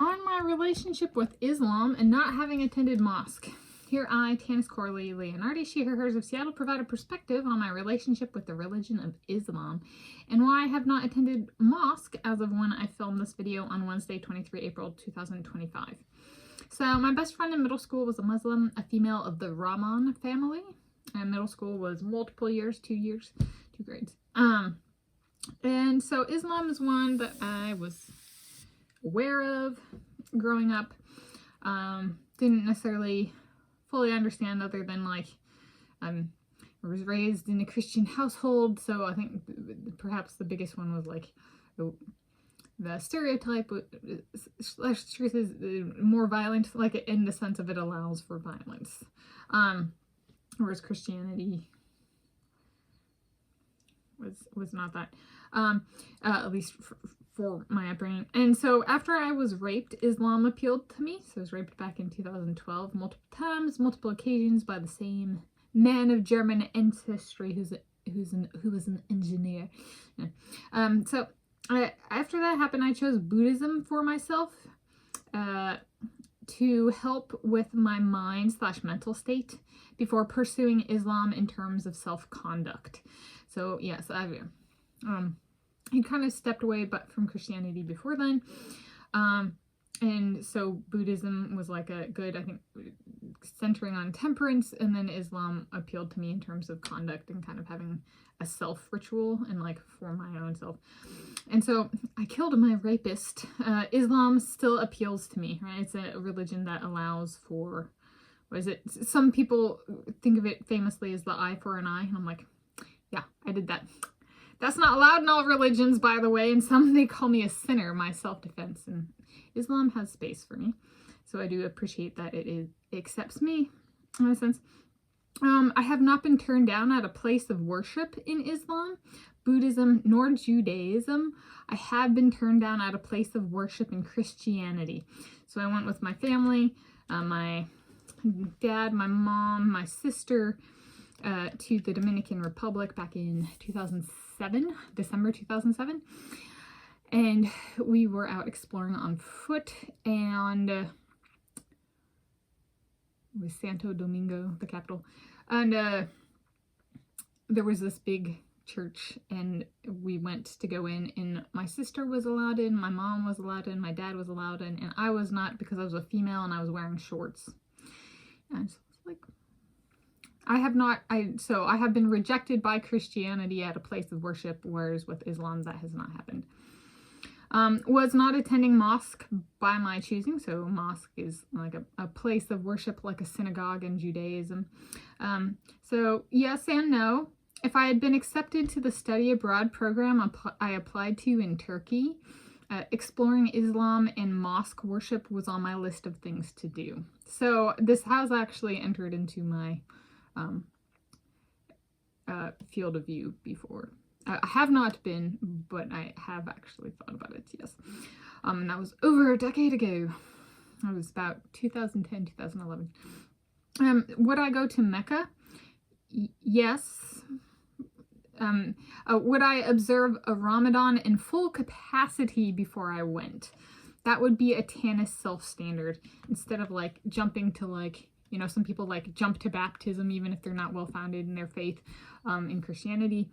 On my relationship with Islam and not having attended mosque. Here I, Tanis Coralee Leonhardi, she, her, hers of Seattle, provide a perspective on my relationship with the religion of Islam and why I have not attended mosque as of when I filmed this video on Wednesday, 23 April 2025. So my best friend in middle school was a Muslim, a female of the Rahman family. And middle school was multiple years, 2 grades. And so Islam is one that I was aware of growing up. Didn't necessarily fully understand, other than like I was raised in a Christian household, so I think perhaps the biggest one was like the stereotype slash truth is more violent, like in the sense of it allows for violence, whereas Christianity was not that, at least for my upbringing. And so after I was raped, Islam appealed to me. So I was raped back in 2012 multiple times, multiple occasions, by the same man of German ancestry who was an engineer. Yeah. So after that happened, I chose Buddhism for myself to help with my mind / mental state before pursuing Islam in terms of self-conduct. So yes, I kind of stepped away from Christianity before then. And so Buddhism was like a good, I think, centering on temperance, and then Islam appealed to me in terms of conduct and kind of having a self ritual and like for my own self. And so I killed my rapist. Islam still appeals to me, right? It's a religion that allows for, what is it? Some people think of it famously as the eye for an eye. And I'm like, yeah, I did that. That's not allowed in all religions, by the way, and some they call me a sinner, my self-defense, and Islam has space for me. So I do appreciate that it accepts me in a sense. I have not been turned down at a place of worship in Islam, Buddhism, nor Judaism. I have been turned down at a place of worship in Christianity. So I went with my family, my dad, my mom, my sister, to the Dominican Republic back in December 2007, and we were out exploring on foot, and it was Santo Domingo, the capital, and there was this big church, and we went to go in, and my sister was allowed in, my mom was allowed in, my dad was allowed in, and I was not, because I was a female and I was wearing shorts. And so it's like, I have been rejected by Christianity at a place of worship, whereas with Islam that has not happened. Was not attending mosque by my choosing. So mosque is like a place of worship, like a synagogue in Judaism. So yes and no. If I had been accepted to the study abroad program I applied to in Turkey, exploring Islam and mosque worship was on my list of things to do. So this has actually entered into my field of view before. I have not been, but I have actually thought about it, yes. And that was over a decade ago. It was about 2010, 2011. Would I go to Mecca? Yes. Would I observe a Ramadan in full capacity before I went? That would be a Tanis self-standard, instead of like jumping to like, you know, some people like jump to baptism even if they're not well-founded in their faith in Christianity.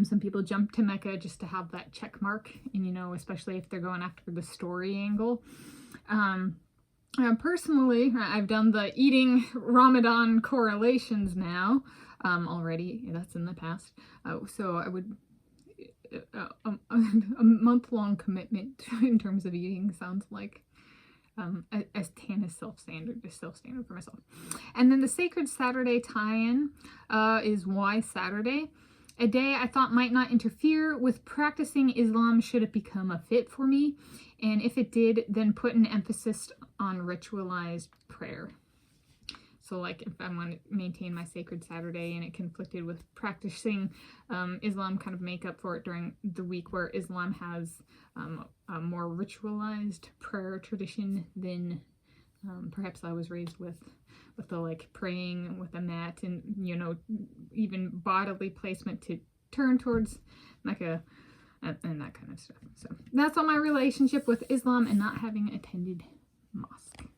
Some people jump to Mecca just to have that check mark, and you know, especially if they're going after the story angle. Personally, I've done the eating Ramadan correlations now already. That's in the past. So I would, a month-long commitment in terms of eating sounds like as Tanis self-standard for myself. And then the Sacred Saturday tie-in is Why Saturday? A day I thought might not interfere with practicing Islam should it become a fit for me, and if it did, then put an emphasis on ritualized prayer. So like if I want to maintain my Sacred Saturday and it conflicted with practicing Islam, kind of make up for it during the week where Islam has a more ritualized prayer tradition than perhaps I was raised with the like praying with a mat and, you know, even bodily placement to turn towards Mecca and that kind of stuff. So that's on my relationship with Islam and not having attended Mosque.